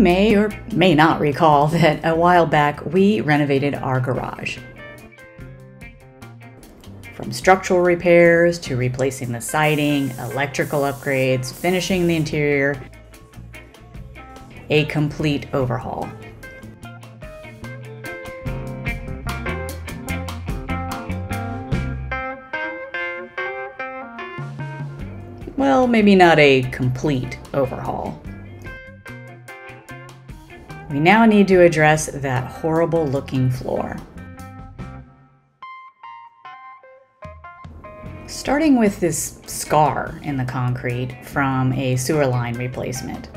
may or may not recall that a while back we renovated our garage. From structural repairs to replacing the siding, electrical upgrades, finishing the interior, a complete overhaul. Well, maybe not a complete overhaul. We now need to address that horrible looking floor. Starting with this scar in the concrete from a sewer line replacement.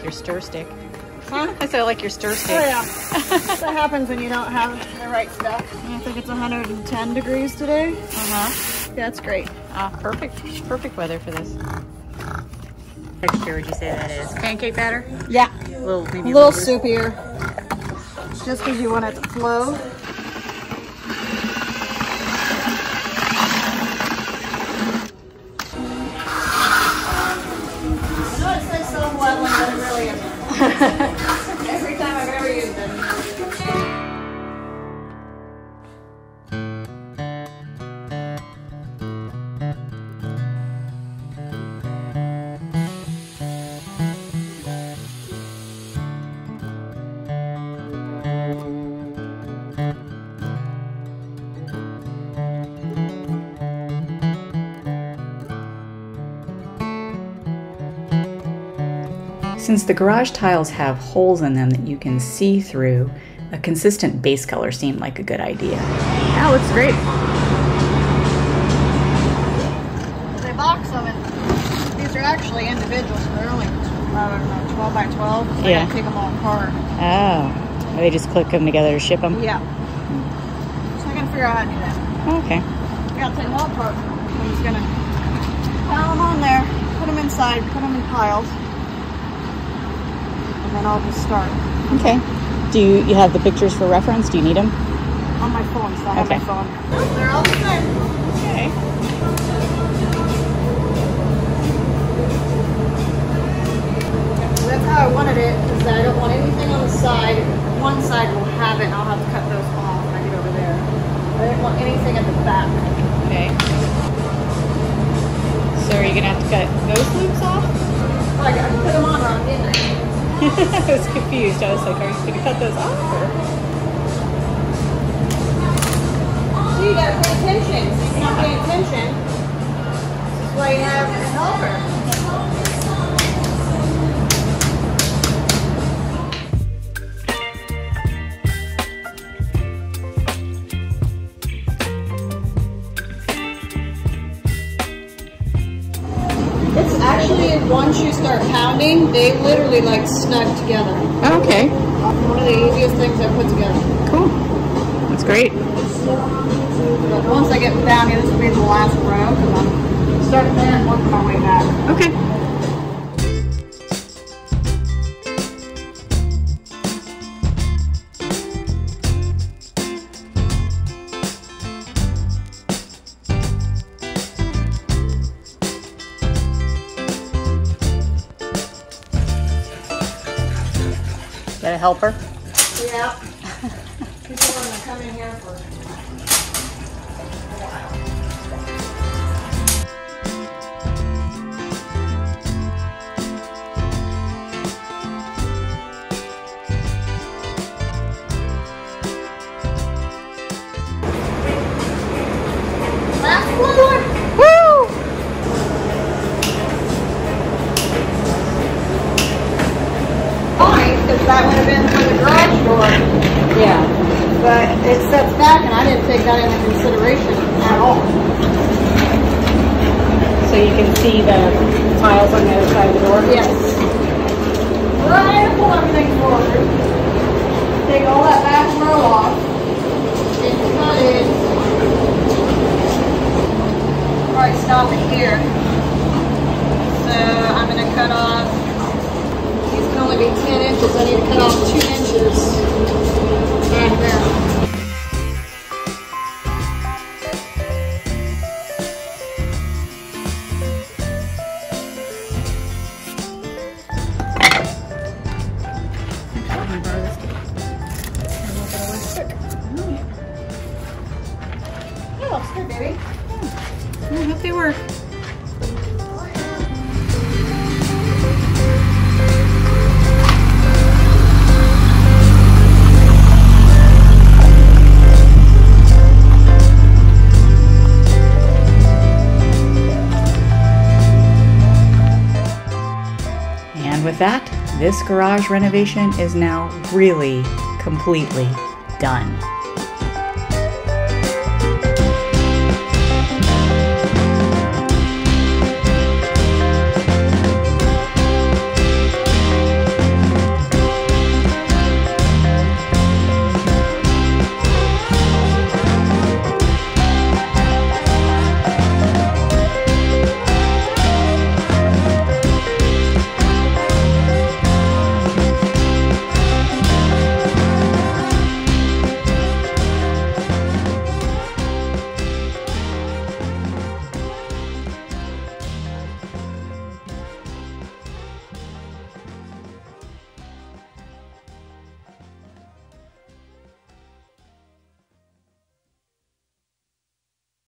Your stir stick. Huh? I said I like your stir stick. Oh yeah. That happens when you don't have the right stuff. I think it's 110 degrees today. Uh-huh. Yeah, it's great. Perfect. Perfect weather for this. Texture would you say that is? Pancake batter? Yeah. A little soupier. Just because you want it to flow. Every time I've ever used them. Since the garage tiles have holes in them that you can see through, a consistent base color seemed like a good idea. That looks great. They box them, and these are actually individual, so they're only 12 by 12. So yeah. I gotta take them all apart. Oh, they just click them together to ship them? Yeah. So I gotta figure out how to do that. Okay. I gotta take them all apart. I'm just gonna pile them on there, put them inside, put them in piles. And then I'll just start. Okay. Do you have the pictures for reference? Do you need them? On my phone, so I have my phone. They're all the same. Okay. That's how I wanted it, because I don't want anything on the side. One side will have it, and I'll have to cut those off when I get over there. I didn't want anything at the back. Okay. So are you going to have to cut those loops off? Oh, I got to put them on or I'm in there. I was confused. I was like, are you going to cut those off? Or? See, you got to pay attention. If you're not paying attention, this is why you have a helper. It's actually, once you start pounding, they literally like snug together. Okay. One of the easiest things I put together. Cool. That's great. But once I get down here, this will be the last row, because I'm starting there and working my way back. Okay. Got a helper? Yeah. People are going to come in here for a while. Last one more. Woo! Fine, because that would have been for the garage door. Yeah. But it sets back, and I didn't take that into consideration at all. So you can see the tiles on the other side of the door? Yes. Well, I pull everything forward. take all that back row off and cut it. Right, stop it here. So I'm going to cut off, these can only be 10 inches. I need to cut off 2 inches back there. Oh, looks good, baby. I hope they work. And with that, this garage renovation is now really completely done.